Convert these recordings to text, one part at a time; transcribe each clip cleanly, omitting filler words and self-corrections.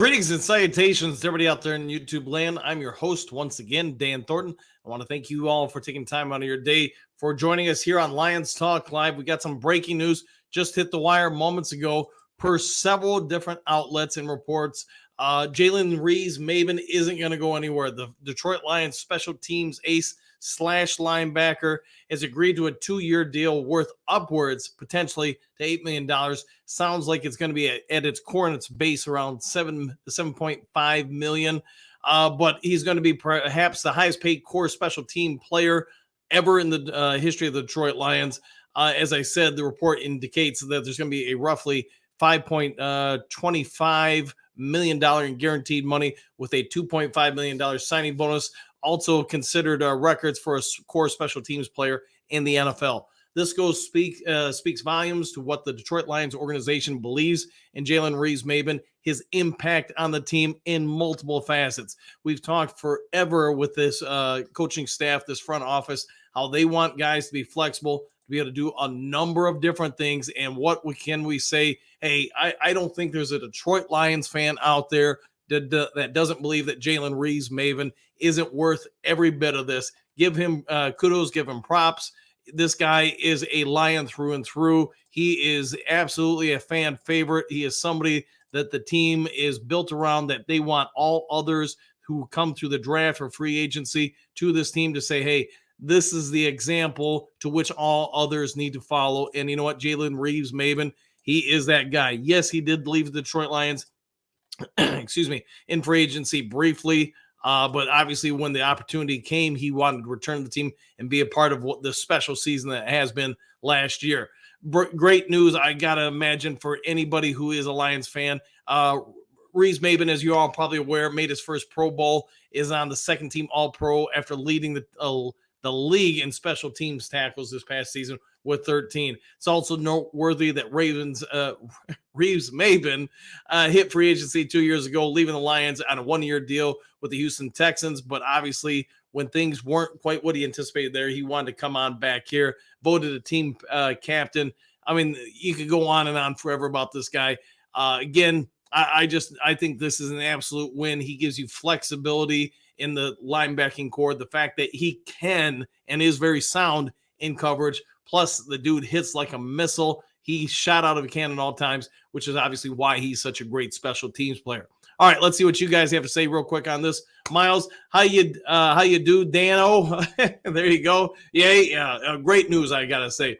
Greetings and salutations to everybody out there in YouTube land. I'm your host once again, Dan Thornton. I want to thank you all for taking time out of your day for joining us here on Lions Talk Live. We got some breaking news just hit the wire moments ago per several different outlets and reports. Jalen Rees-Maybin isn't going to go anywhere. The Detroit Lions special teams ace slash linebacker has agreed to a 2-year deal worth upwards potentially to $8 million. Sounds like it's going to be at its core and its base around $7.5 million. But he's going to be perhaps the highest paid core special team player ever in the history of the Detroit Lions. As I said, the report indicates that there's going to be a roughly $5.25 million in guaranteed money with a $2.5 million signing bonus. Also considered records for a core special teams player in the NFL. This speaks volumes to what the Detroit Lions organization believes in Jalen Rees-Maybin, his impact on the team in multiple facets. We've talked forever with this coaching staff, this front office, how they want guys to be flexible, to be able to do a number of different things. And what can we say? Hey, I don't think there's a Detroit Lions fan out there that doesn't believe that Jalen Rees-Maybin isn't worth every bit of this. Give him kudos, give him props. This guy is a Lion through and through. He is absolutely a fan favorite. He is somebody that the team is built around, that they want all others who come through the draft or free agency to this team to say, hey, this is the example to which all others need to follow. And you know what? Jalen Rees-Maybin, he is that guy. Yes, he did leave the Detroit Lions in free agency briefly. But obviously when the opportunity came, he wanted to return to the team and be a part of what the special season that has been last year. Great news, I got to imagine, for anybody who is a Lions fan. Rees-Maybin, as you're all probably aware, made his first Pro Bowl, is on the second team All-Pro after leading the league in special teams tackles this past season with 13. It's also noteworthy that Rees-Maybin hit free agency 2 years ago, leaving the Lions on a 1-year deal with the Houston Texans. But obviously, when things weren't quite what he anticipated there, he wanted to come on back here, voted a team captain. I mean, you could go on and on forever about this guy. Again, I think this is an absolute win. He gives you flexibility in the linebacking core. The fact that he can and is very sound in coverage, plus the dude hits like a missile. He shot out of a cannon all times, which is obviously why he's such a great special teams player. All right, let's see what you guys have to say real quick on this. Miles, how you do, Dano? There you go. Yeah, great news, I gotta say.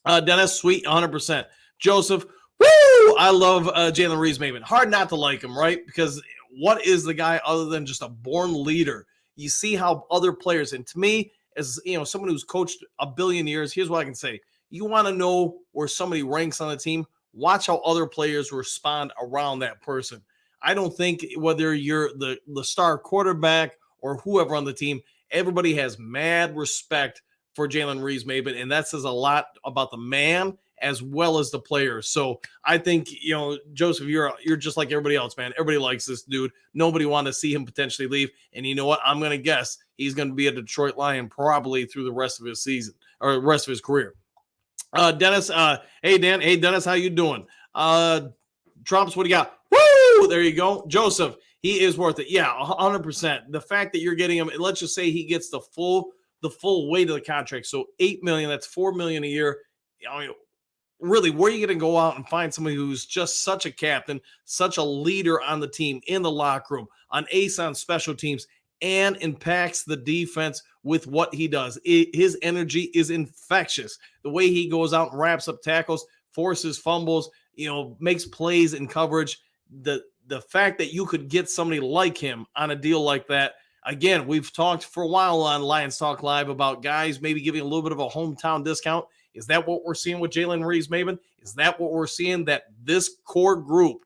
Dennis, sweet, 100%. Joseph, woo! I love Jalen Rees-Maybin. Hard not to like him, right? Because what is the guy other than just a born leader? You see how other players, and to me, as someone who's coached a billion years, here's what I can say. You want to know where somebody ranks on the team, watch how other players respond around that person. I don't think whether you're the star quarterback or whoever on the team, everybody has mad respect for Jalen Rees-Maybin, and that says a lot about the man as well as the players. So I think, Joseph, you're just like everybody else, man. Everybody likes this dude. Nobody wanted to see him potentially leave. And you know what? I'm going to guess he's going to be a Detroit Lion probably through the rest of his season or the rest of his career. Dennis, hey, Dan. Hey, Dennis, how you doing? Trumps, what do you got? Woo! There you go. Joseph, he is worth it. Yeah, 100%. The fact that you're getting him, let's just say he gets the full weight of the contract. So $8 million, that's $4 million a year. Really, where are you going to go out and find somebody who's just such a captain, such a leader on the team, in the locker room, an ace on special teams, and impacts the defense with what he does? His energy is infectious. The way he goes out and wraps up tackles, forces fumbles, makes plays in coverage. The fact that you could get somebody like him on a deal like that, again, we've talked for a while on Lions Talk Live about guys maybe giving a little bit of a hometown discount. Is that what we're seeing with Jalen Rees-Maybin? Is that what we're seeing, that this core group,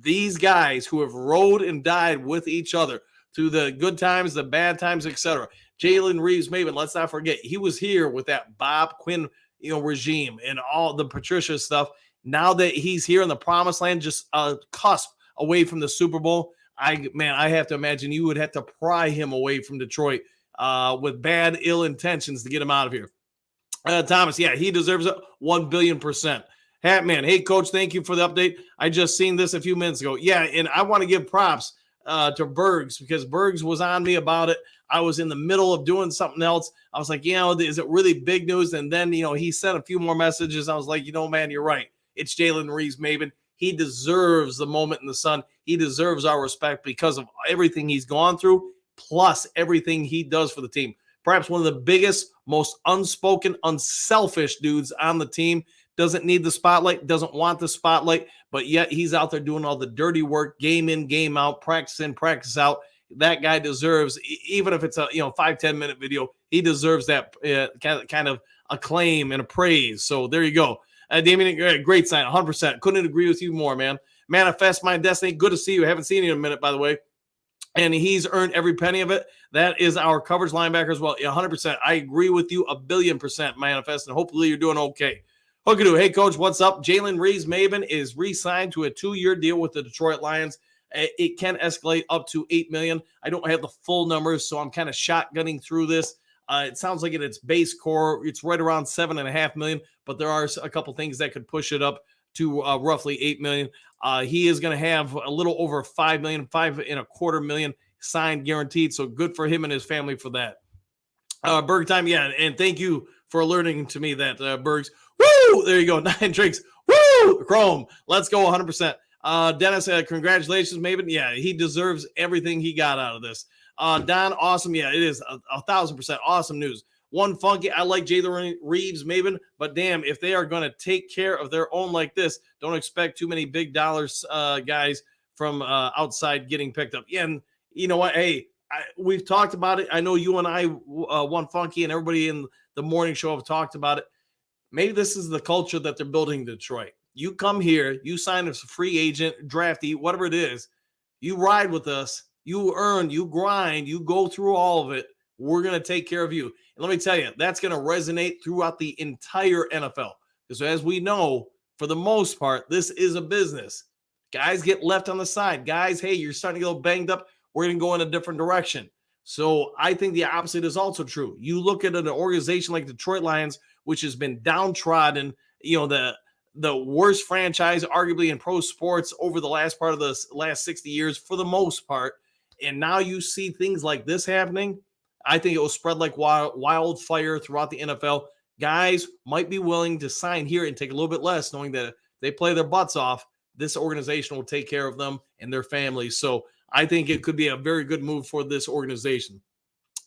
these guys who have rode and died with each other through the good times, the bad times, etc. Jalen Rees-Maybin, let's not forget, he was here with that Bob Quinn, regime and all the Patricia stuff. Now that he's here in the promised land, just a cusp away from the Super Bowl, I have to imagine you would have to pry him away from Detroit with ill intentions to get him out of here. Thomas, yeah, he deserves it 1 billion%. Hatman, hey, coach, thank you for the update. I just seen this a few minutes ago. Yeah, and I want to give props to Bergs because Bergs was on me about it. I was in the middle of doing something else. I was like, is it really big news? And then, he sent a few more messages. I was like, man, you're right. It's Jalen Reeves-Maybin. He deserves the moment in the sun. He deserves our respect because of everything he's gone through, plus everything he does for the team. Perhaps one of the biggest, most unspoken, unselfish dudes on the team. Doesn't need the spotlight, doesn't want the spotlight, but yet he's out there doing all the dirty work, game in, game out, practice in, practice out. That guy deserves, even if it's a 5-10 minute video, he deserves that kind of acclaim and a praise. So there you go. Damien, great sign, 100%. Couldn't agree with you more, man. Manifest my destiny. Good to see you. I haven't seen you in a minute, by the way. And he's earned every penny of it. That is our coverage linebacker as well. 100%. I agree with you 1,000,000,000, Manifest, and hopefully you're doing okay. Hookadoo, hey, coach, what's up? Jalen Reeves-Maybin is re-signed to a 2-year deal with the Detroit Lions. It can escalate up to $8 million. I don't have the full numbers, so I'm kind of shotgunning through this. It sounds like its base core, it's right around $7.5 million, but there are a couple things that could push it up to roughly $8 million. He is going to have a little over $5 million, $5.25 million signed guaranteed. So good for him and his family for that. Berg time, yeah, and thank you for alerting to me that Bergs. Woo! There you go, 9 drinks. Woo! Chrome, let's go 100%. Dennis, congratulations, Maven. Yeah, he deserves everything he got out of this. Don, awesome. Yeah, it is 1,000% awesome news. One funky, I like Jalen Reeves-Maybin, but damn, if they are going to take care of their own like this, don't expect too many big dollars guys from outside getting picked up. Yeah, and you know what? Hey, we've talked about it. I know you and I, One Funky, and everybody in the morning show have talked about it. Maybe this is the culture that they're building in Detroit. You come here, you sign as a free agent, draftee, whatever it is. You ride with us. You earn, you grind, you go through all of it. We're going to take care of you. And let me tell you, that's going to resonate throughout the entire NFL. Because as we know, for the most part, this is a business. Guys get left on the side. Guys, hey, you're starting to get a little banged up. We're going to go in a different direction. So I think the opposite is also true. You look at an organization like Detroit Lions, which has been downtrodden, the worst franchise arguably in pro sports over the last part of the last 60 years for the most part. And now you see things like this happening. I think it will spread like wildfire throughout the NFL. Guys might be willing to sign here and take a little bit less, knowing that if they play their butts off, this organization will take care of them and their families. So I think it could be a very good move for this organization.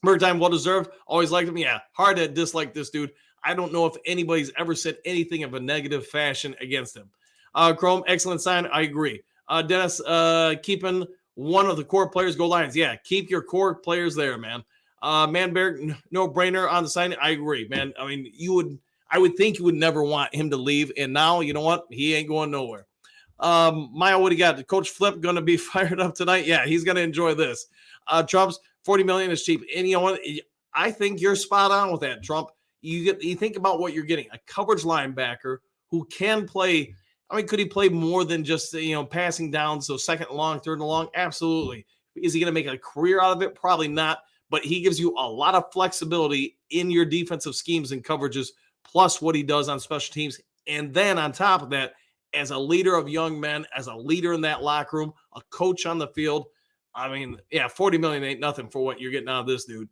Merc time, well deserved. Always liked him. Yeah, hard to dislike this dude. I don't know if anybody's ever said anything of a negative fashion against him. Chrome, excellent sign. I agree. Dennis, keeping one of the core players go Lions. Yeah, keep your core players there, man. Manberg, no brainer on the sign. I agree, man. I mean, I would think you would never want him to leave. And now, you know what? He ain't going nowhere. Maya, what do you got? Coach Flip going to be fired up tonight? Yeah, he's going to enjoy this. Trump's $40 million is cheap. And you know what? I think you're spot on with that, Trump. You think about what you're getting, a coverage linebacker who can play. I mean, could he play more than just, passing down? So second and long, third and long? Absolutely. Is he going to make a career out of it? Probably not. But he gives you a lot of flexibility in your defensive schemes and coverages, plus what he does on special teams. And then on top of that, as a leader of young men, as a leader in that locker room, a coach on the field, I mean, yeah, $40 million ain't nothing for what you're getting out of this dude.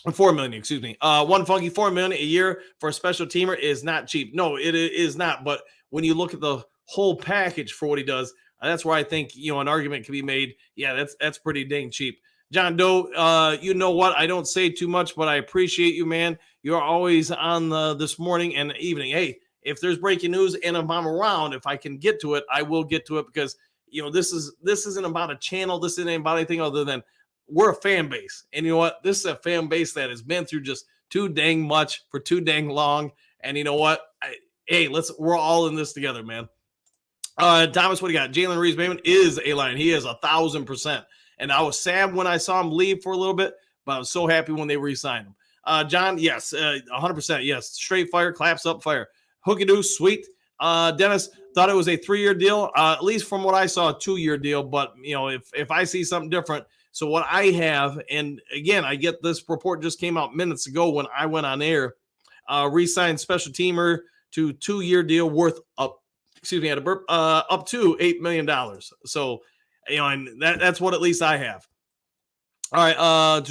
$4 million, excuse me. One funky $4 million a year for a special teamer is not cheap. No, it is not. But when you look at the whole package for what he does, that's where I think an argument can be made. Yeah, that's pretty dang cheap. John Doe, you know what? I don't say too much, but I appreciate you, man. You're always on this morning and evening. Hey, if there's breaking news and if I'm around, if I can get to it, I will get to it because this isn't about a channel. This isn't about anything other than we're a fan base. And you know what? This is a fan base that has been through just too dang much for too dang long. And you know what? We're all in this together, man. Thomas, what do you got? Jalen Reeves-Maybin is a Lion. He is 1,000%. And I was sad when I saw him leave for a little bit, but I was so happy when they re-signed him. John, yes, 100%. Yes, straight fire, claps up, fire. Hookadoo, sweet. Dennis thought it was a 3-year deal, at least from what I saw, a 2-year deal. But if I see something different, so what I have, and again, I get this report just came out minutes ago when I went on air. Re-signed special teamer to 2-year deal worth up to $8 million. So, and that's what at least I have. All right.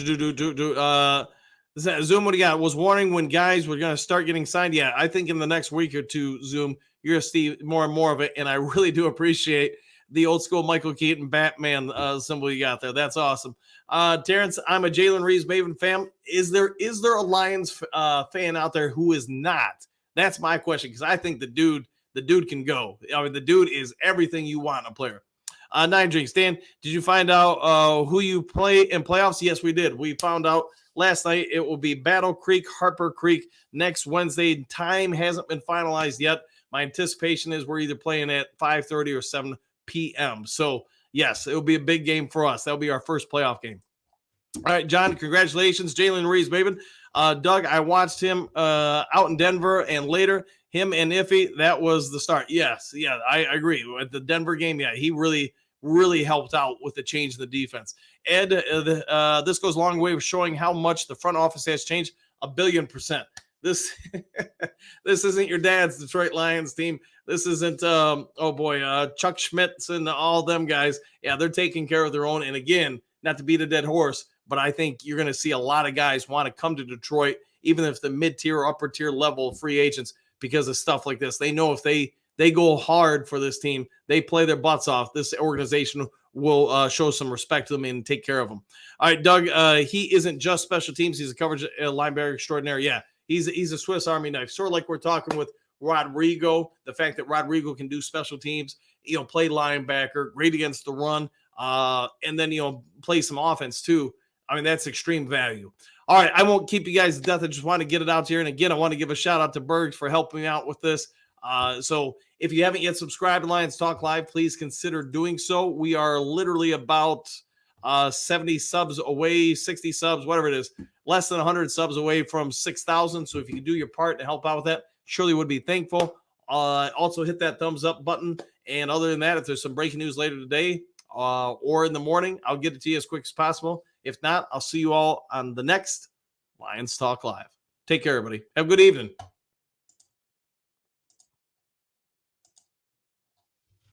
Zoom, what do you got? Was warning when guys were going to start getting signed. Yeah, I think in the next week or two, Zoom, you're going to see more and more of it. And I really do appreciate the old school Michael Keaton Batman symbol you got there. That's awesome. Terrence, I'm a Jalen Reeves Maven fan. Is there a Lions fan out there who is not? That's my question, because I think the dude can go. I mean, the dude is everything you want in a player. Nine Drinks. Dan, did you find out who you play in playoffs? Yes, we did. We found out last night. It will be Battle Creek, Harper Creek next Wednesday. Time hasn't been finalized yet. My anticipation is we're either playing at 5:30 or 7 p.m. So, yes, it will be a big game for us. That'll be our first playoff game. All right, John, congratulations. Jalen Reeves, Maven. Doug, I watched him out in Denver, and later him and Iffy, that was the start. Yes, yeah, I agree. With the Denver game, yeah, he really helped out with the change in the defense. Ed, this goes a long way of showing how much the front office has changed. 1,000,000,000%. This isn't your dad's Detroit Lions team. This isn't Chuck Schmitz and all them guys. Yeah, they're taking care of their own. And again, not to beat a dead horse, but I think you're going to see a lot of guys want to come to Detroit, even if the mid-tier or upper-tier level free agents, because of stuff like this. They know if they go hard for this team, they play their butts off, this organization will show some respect to them and take care of them. All right, Doug, he isn't just special teams. He's a coverage linebacker extraordinaire. Yeah, he's a Swiss Army knife, sort of like we're talking with Rodrigo, the fact that Rodrigo can do special teams, play linebacker, great against the run, and then, play some offense too. I mean, that's extreme value. All right, I won't keep you guys to death. I just want to get it out here. And again, I want to give a shout out to Bergs for helping me out with this. So if you haven't yet subscribed to Lions Talk Live, please consider doing so. We are literally about 70 subs away, 60 subs, whatever it is, less than 100 subs away from 6,000. So if you can do your part to help out with that, surely would be thankful. Also hit that thumbs up button. And other than that, if there's some breaking news later today or in the morning, I'll get it to you as quick as possible. If not, I'll see you all on the next Lions Talk Live. Take care, everybody. Have a good evening.